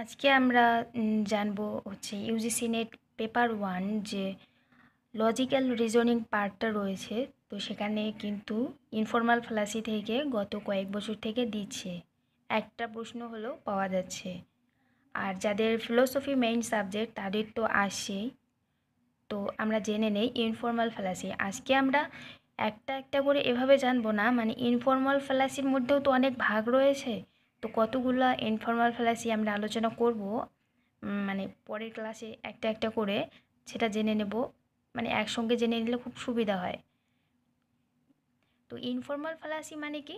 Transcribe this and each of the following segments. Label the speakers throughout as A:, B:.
A: আজকে আমরা জানবো হচ্ছে ইউজিসি নেট পেপার 1 যে লজিক্যাল রিজনিং পার্টটা রয়েছে। তো সেখানে কিন্তু ইনফর্মাল ফ্যালাসি থেকে গত কয়েক বছর থেকে দিচ্ছে, একটা প্রশ্ন হলেও পাওয়া যাচ্ছে। আর যাদের ফিলোসফি মেইন সাবজেক্ট তাদের তো আসছেই। তো আমরা জেনে নেই ইনফর্মাল ফ্যালাসি। আজকে আমরা একটা একটা করে এভাবে জানবো না, মানে ইনফর্মাল ফ্যালাসির মধ্যেও তো অনেক ভাগ রয়েছে। তো কতগুলো ইনফর্মাল ফ্যালাসি আমরা আলোচনা করব, মানে পরের ক্লাসে একটা একটা করে সেটা জেনে নেব, মানে একসঙ্গে জেনে নিলে খুব সুবিধা হয়। তো ইনফর্মাল ফ্যালাসি মানে কি?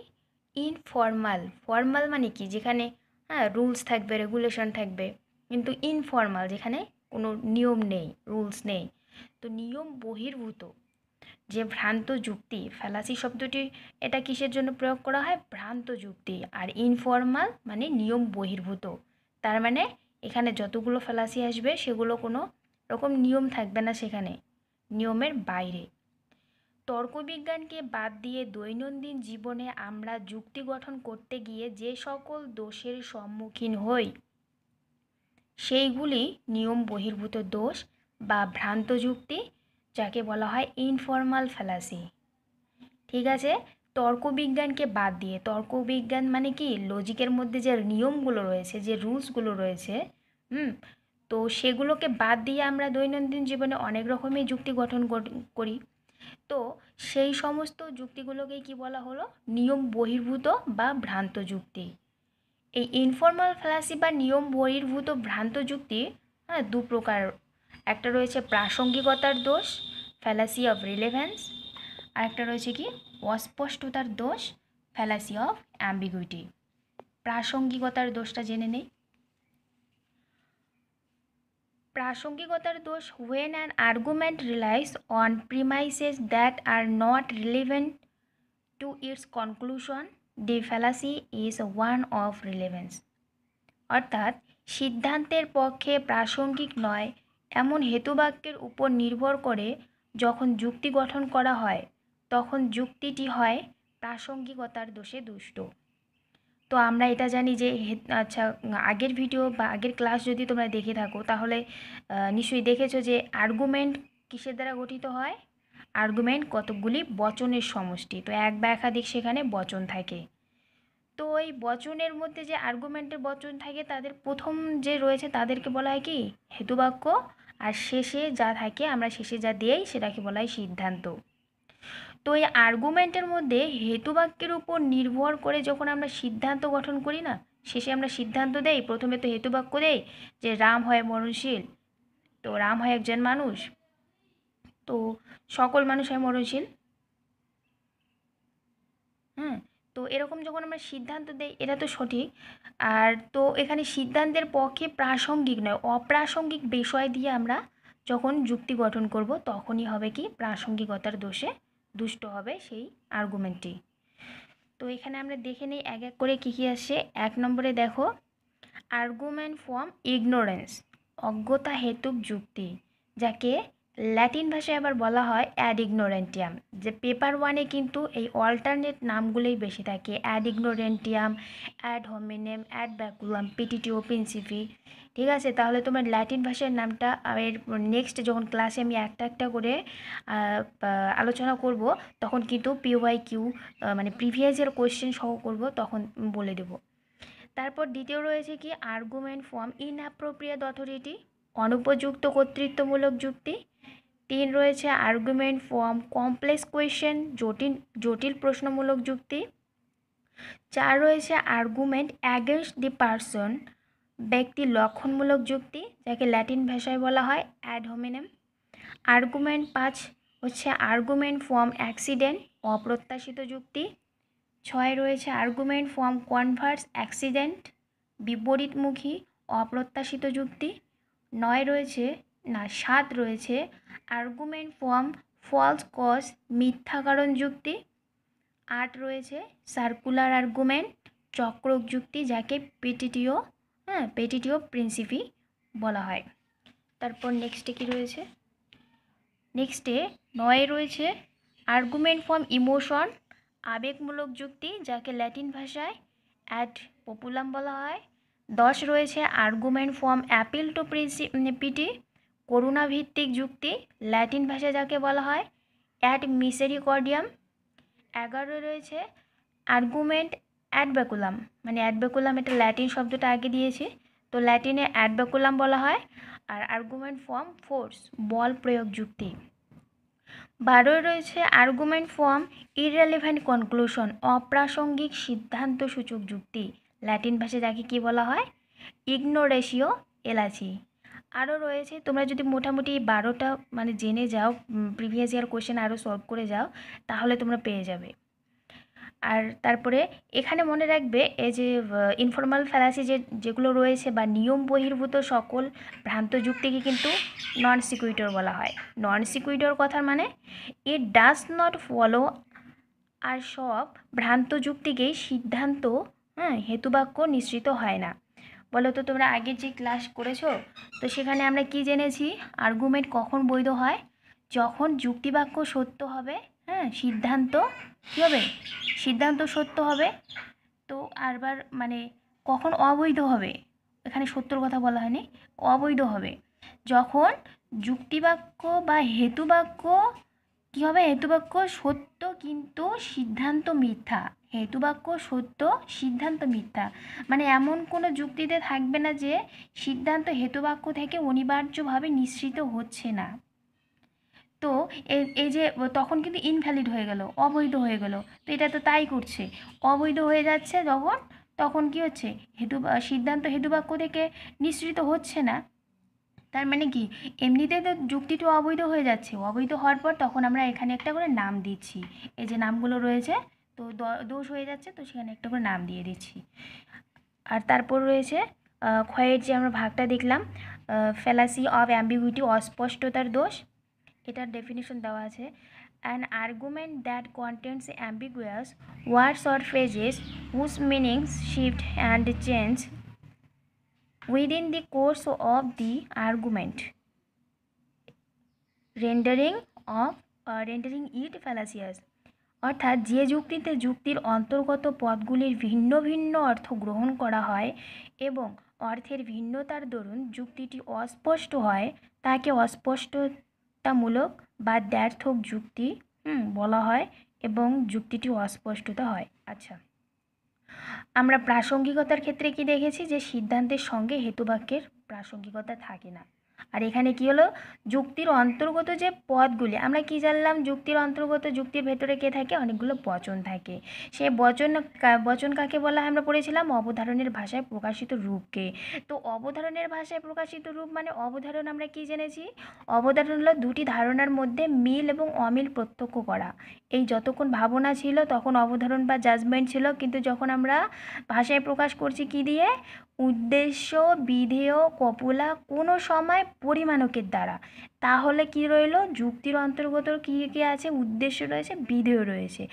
A: ইনফর্মাল, ফর্মাল মানে কি? যেখানে হ্যাঁ রুলস থাকবে, রেগুলেশন থাকবে, কিন্তু ইনফর্মাল যেখানে কোনো নিয়ম নেই, রুলস নেই। তো নিয়ম বহির্ভূত যে ভ্রান্ত যুক্তি, ফ্যালাসি শব্দটি এটা কিসের জন্য প্রয়োগ করা হয়? ভ্রান্ত যুক্তি। আর ইনফর্মাল মানে নিয়ম বহির্ভূত, তার মানে এখানে যতগুলো ফ্যালাসি আসবে সেগুলো কোনো রকম নিয়ম থাকবে না, সেখানে নিয়মের বাইরে। তর্কবিজ্ঞানকে বাদ দিয়ে দৈনন্দিন জীবনে আমরা যুক্তি গঠন করতে গিয়ে যে সকল দোষের সম্মুখীন হই সেইগুলি নিয়ম বহির্ভূত দোষ বা ভ্রান্ত যুক্তি, যাকে বলা হয় ইনফর্মাল ফ্যালাসি। ঠিক আছে? তর্কবিজ্ঞানকে বাদ দিয়ে, তর্কবিজ্ঞান মানে কি? লজিকের মধ্যে যে নিয়মগুলো রয়েছে, যে রুলসগুলো রয়েছে, হুম, তো সেগুলোকে বাদ দিয়ে আমরা দৈনন্দিন জীবনে অনেক রকমের যুক্তি গঠন করি। তো সেই সমস্ত যুক্তিগুলোকেই কি বলা হলো? নিয়ম বহির্ভূত বা ভ্রান্ত যুক্তি। এই ইনফর্মাল ফ্যালাসি বা নিয়ম বহির্ভূত ভ্রান্ত যুক্তি, হ্যাঁ, দু প্রকার। একটা রয়েছে প্রাসঙ্গিকতার দোষ, ফ্যালাসি অফ রিলেভেন্স, আর একটা রয়েছে কি অস্পষ্টতার দোষ, ফ্যালাসি অফ অ্যাম্বিগুইটি। প্রাসঙ্গিকতার দোষটা জেনে নেই। প্রাসঙ্গিকতার দোষ: when an argument relies on premises that are not relevant to its conclusion, the fallacy is one of relevance. অর্থাৎ সিদ্ধান্তের পক্ষে প্রাসঙ্গিক নয় এমন হেতুবাক্যের উপর নির্ভর করে যখন যুক্তি গঠন করা হয়, তখন যুক্তিটি হয় প্রাসঙ্গিকতার দোষে দুষ্ট। তো আমরা এটা জানি যে আচ্ছা, আগের ভিডিও বা আগের ক্লাস যদি তোমরা দেখে থাকো তাহলে নিশ্চয়ই দেখেছো যে আর্গুমেন্ট কিসের দ্বারা গঠিত হয়? আর্গুমেন্ট কতকগুলি বচনের সমষ্টি, তো এক বা একাধিক সেখানে বচন থাকে। তো এই বচনের মধ্যে যে আর্গুমেন্টের বচন থাকে তাদের প্রথম যে রয়েছে তাদেরকে বলা হয় কি? হেতুবাক্য। আর শেষে যা থাকে, আমরা শেষে যা দিই সেটাকে বলা হয় সিদ্ধান্ত। তো এই আর্গুমেন্টের মধ্যে হেতুবাক্যের উপর নির্ভর করে যখন আমরা সিদ্ধান্ত গঠন করি না, শেষে আমরা সিদ্ধান্ত দেই, প্রথমে তো হেতুবাক্য দেই যে রাম হয় মরণশীল, তো রাম হয় একজন মানুষ, তো সকল মানুষ হয় মরণশীল। হ্যাঁ, তো এরকম যখন আমরা সিদ্ধান্ত দেই এটা তো সঠিক। আর তো এখানে সিদ্ধান্তের পক্ষে প্রাসঙ্গিক নয় অপ্রাসঙ্গিক বিষয় দিয়ে আমরা যখন যুক্তি গঠন করব তখনই হবে কি? প্রাসঙ্গিকতার দোষে দুষ্ট হবে সেই আর্গুমেন্টটি। তো এখানে আমরা দেখে নিই এক এক করে কী কী আসছে। এক নম্বরে দেখো, আর্গুমেন্ট ফ্রম ইগনোরেন্স, অজ্ঞতা হেতুক যুক্তি, যাকে ল্যাটিন ভাষায় আবার বলা হয় অ্যাড ইগনোরেন্টিয়াম। যে পেপার 1-এ কিন্তু এই অল্টারনেট নামগুলোই বেশি থাকে, অ্যাড ইগনোরেন্টিয়াম, অ্যাড হোমিনেম, অ্যাড ব্যাকুলাম, পিটিটিও প্রিন্সিপি। ঠিক আছে? তাহলে তোমার ল্যাটিন ভাষার নামটা এর নেক্সট যখন ক্লাসে আমি একটা একটা করে আলোচনা করব তখন কিন্তু পিওয়াই কিউ মানে প্রিভিয়াস ইয়ার কোয়েশ্চেন সহ করব, তখন বলে দেবো। তারপর দ্বিতীয় রয়েছে কি? আর্গুমেন্ট ফ্রম ইনঅ্যাপ্রোপ্রিয়েট অথরিটি, অনুপযুক্ত কর্তৃত্বমূলক যুক্তি। 3 রয়েছে আর্গুমেন্ট ফ্রম কমপ্লেক্স কোয়েশ্চেন, জটিল জটিল প্রশ্নমূলক যুক্তি। 4 রয়েছে আর্গুমেন্ট অ্যাগেনস্ট দি পারসন, ব্যক্তি লক্ষণমূলক যুক্তি, যাকে ল্যাটিন ভাষায় বলা হয় অ্যাড হোমিনেম। আর্গুমেন্ট 5 হচ্ছে আর্গুমেন্ট ফ্রম অ্যাক্সিডেন্ট, অপ্রত্যাশিত যুক্তি। 6 রয়েছে আর্গুমেন্ট ফ্রম কনভার্স অ্যাক্সিডেন্ট, বিপরীতমুখী অপ্রত্যাশিত যুক্তি। 9 রয়েছে, না 7 রয়েছে আর্গুমেন্ট ফ্রম ফলস কজ, মিথ্যা কারণ যুক্তি। 8 রয়েছে সার্কুলার আর্গুমেন্ট, চক্রক যুক্তি, যাকে পেটিটিও, হ্যাঁ, পেটিটিও প্রিন্সিপি বলা হয়। তারপর নেক্সটে কি রয়েছে? নেক্সটে 9 রয়েছে আর্গুমেন্ট ফ্রম ইমোশন, আবেগমূলক যুক্তি, যাকে ল্যাটিন ভাষায় অ্যাড পপুলাম বলা হয়। 10 রয়েছে argument from appeal to pity, করুণা ভিত্তিক যুক্তি, ল্যাটিন ভাষা যাকে বলা হয় অ্যাড মিসেরিকর্ডিয়াম। 11 রয়েছে আর্গুমেন্ট অ্যাডব্যাকুলাম, মানে অ্যাডব্যাকুলাম এটা ল্যাটিন শব্দটা আগে দিয়েছি, তো ল্যাটিনে অ্যাডব্যাকুলাম বলা হয়। আর আর্গুমেন্ট ফ্রম ফোর্স, বল প্রয়োগ যুক্তি। 12 রয়েছে আর্গুমেন্ট ফ্রম ইররেলেভেন্ট কনক্লুশন, অপ্রাসঙ্গিক সিদ্ধান্ত সূচক যুক্তি, ল্যাটিন ভাষায় যাকে কী বলা হয় ইগনোরেশিও এলাচি। আরও রয়েছে, তোমরা যদি মোটামুটি 12টা মানে জেনে যাও, প্রিভিয়াস ইয়ার কোশ্চেন আরও সলভ করে যাও, তাহলে তোমরা পেয়ে যাবে। আর তারপরে এখানে মনে রাখবে এই যে ইনফর্মাল ফ্যালাসি যেগুলো রয়েছে বা নিয়ম বহির্ভূত সকল ভ্রান্ত যুক্তিকে কিন্তু নন সিকুইটর বলা হয়। নন সিকুইটর কথার মানে ইট ডাজ নট ফলো, আর সব ভ্রান্ত যুক্তিকেই সিদ্ধান্ত হেতুবাক্য নিশ্চিত হয় না। বলো তো তোমরা আগে যে ক্লাস করেছো, তো সেখানে আমরা কি জেনেছি আর্গুমেন্ট কখন বৈধ হয়, যখন যুক্তিবাক্য সত্য হবে, সিদ্ধান্ত কী হবে সিদ্ধান্ত সত্য হবে। তো আরবার মানে কখন অবৈধ হবে, এখানে সত্যর কথা বলা হয়নি, অবৈধ হবে যখন যুক্তিবাক্য বা হেতুবাক্য কী হবে, হেতুবাক্য সত্য কিন্তু সিদ্ধান্ত মিথ্যা। হেতুবাক্য সত্য সিদ্ধান্ত মিথ্যা, মানে এমন কোনো যুক্তিতে থাকবে না যে সিদ্ধান্ত হেতুবাক্য থেকে অনিবার্যভাবে নিশ্চিত হচ্ছে না। তো এই যে তখন কিন্তু ইনভ্যালিড হয়ে গেল, অবৈধ হয়ে গেল। তো এটা তো তাই করছে, অবৈধ হয়ে যাচ্ছে যখন, তখন কি হচ্ছে সিদ্ধান্ত হেতুবাক্য থেকে নিশ্চিত হচ্ছে না। তার মানে কি এমনিতে তো যুক্তিটা অবৈধ হয়ে যাচ্ছে, অবৈধ হওয়ার পর তখন আমরা এখানে একটা করে নাম দিচ্ছি, এই যে নামগুলো রয়েছে, তো দোষ হয়ে যাচ্ছে তো সেখানে একটা করে নাম দিয়ে দিচ্ছি। আর তারপর রয়েছে ক্ষয়ের যে আমরা ভাগটা দেখলাম, ফ্যালাসি অফ অ্যাম্বিগুইটি, অস্পষ্টতার দোষ, এটার ডেফিনিশন দেওয়া আছে an argument that contents ambiguous words or phrases whose meanings shift and change within the course of the argument, rendering it fallacious। অর্থাৎ যে যুক্তিতে যুক্তির অন্তর্গত পদগুলির ভিন্ন ভিন্ন অর্থ গ্রহণ করা হয় এবং অর্থের ভিন্নতার দরুন যুক্তিটি অস্পষ্ট হয়, তাকে অস্পষ্টতামূলক বা দ্ব্যর্থক যুক্তি বলা হয় এবং যুক্তিটি অস্পষ্টতা হয়। আচ্ছা, আমরা প্রাসঙ্গিকতার ক্ষেত্রে কি দেখেছি যে সিদ্ধান্তের সঙ্গে হেতুবাক্যের প্রাসঙ্গিকতা থাকে না। আর এখানে কি হলো, যুক্তির অন্তর্গত যে পদগুলি, আমরা কি জানলাম যুক্তির অন্তর্গত, যুক্তির ভেতরে কে থাকে, অনেকগুলো বচন থাকে। সেই বচন কাকে বলা হয় আমরা পড়েছিলাম অবধারণের ভাষায় প্রকাশিত রূপকে। তো অবধারণের ভাষায় প্রকাশিত রূপ মানে অবধারণ আমরা কি জেনেছি, অবধারণ হলো দুটি ধারণার মধ্যে মিল এবং অমিল প্রত্যক্ষ করা। এই যতক্ষণ ভাবনা ছিল তখন অবধারণ বা জাজমেন্ট ছিল, কিন্তু যখন আমরা ভাষায় প্রকাশ করছি কি দিয়ে, উদ্দেশ্য বিধেয় কপোলা কোনো সময় পরিমাণকের দ্বারা, তাহলে কি রইল যুক্তির অন্তর্গত কী কী আছে, উদ্দেশ্য রয়েছে বিধেয় রয়েছে।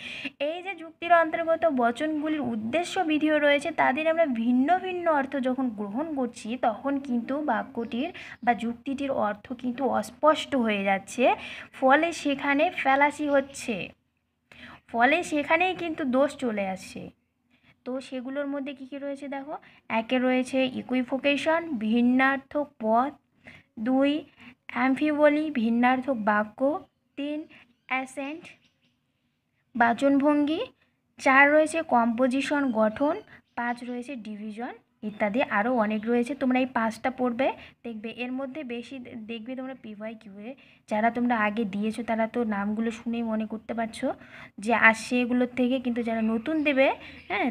A: এই যে যুক্তির অন্তর্গত বচনগুলির উদ্দেশ্য বিধেয় রয়েছে, তাদের আমরা ভিন্ন ভিন্ন অর্থ যখন গ্রহণ করছি তখন কিন্তু বাক্যটির বা যুক্তিটির অর্থ কিন্তু অস্পষ্ট হয়ে যাচ্ছে, ফলে সেখানে ফ্যালাসি হচ্ছে, ফলে সেখানেই কিন্তু দোষ চলে আসছে। তো সেগুলোর মধ্যে কী কী রয়েছে দেখো, একে রয়েছে ইকুইভোকেশন, ভিন্নার্থক পদ, 2 অ্যামফিবলি, ভিন্নার্থক বাক্য, 3 অ্যাসেন্ট বাচনভঙ্গি, 4 রয়েছে কম্পোজিশন গঠন, 5 রয়েছে ডিভিশন ইত্যাদি। আরও অনেক রয়েছে, তোমরা এই 5টা পড়বে, দেখবে এর মধ্যে বেশি দেখবে তোমরা PYQ-এ যারা তোমরা আগে দিয়েছো তারা তো নামগুলো শুনেই মনে করতে পারছো যে আসছে এগুলোর থেকে, কিন্তু যারা নতুন দেবে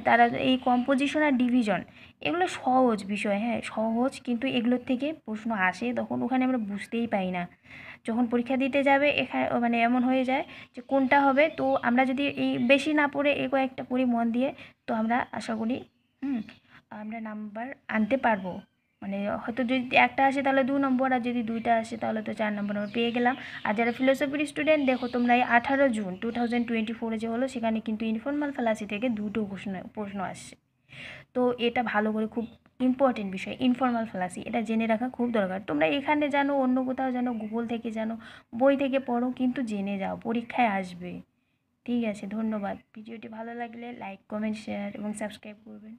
A: তারা এই কম্পোজিশন আর ডিভিশন এগুলো সহজ বিষয়, সহজ, কিন্তু এগুলোর থেকে প্রশ্ন আসে, তখন ওখানে আমরা বুঝতেই পাই না, যখন পরীক্ষা দিতে যাবে এখানে মানে এমন হয়ে যায় যে কোনটা হবে। তো আমরা যদি এই বেশি না পড়ে এই কয়েকটা পড়ি মন দিয়ে, তো আমরা আশা করি আমরা নাম্বার আনতে পারবো, মানে হয়তো যদি একটা আসে তাহলে 2 নম্বর, আর যদি 2টা আসে তাহলে তো 4 নম্বর আমরা পেয়ে গেলাম। আর যারা ফিলোসফির স্টুডেন্ট দেখো তোমরা এই 18 জুন 2024 যে হলো সেখানে কিন্তু ইনফর্মাল ফ্যালাসি থেকে 2টো প্রশ্ন আসছে। তো এটা ভালো করে, খুব ইম্পর্টেন্ট বিষয় ইনফর্মাল ফ্যালাসি, এটা জেনে রাখা খুব দরকার। তোমরা এখানে জানো, অন্য কোথাও জানো, গুগল থেকে জানো, বই থেকে পড়ো, কিন্তু জেনে যাও, পরীক্ষায় আসবে। ঠিক আছে, ধন্যবাদ। ভিডিওটি ভালো লাগলে লাইক, কমেন্ট, শেয়ার এবং সাবস্ক্রাইব করবেন।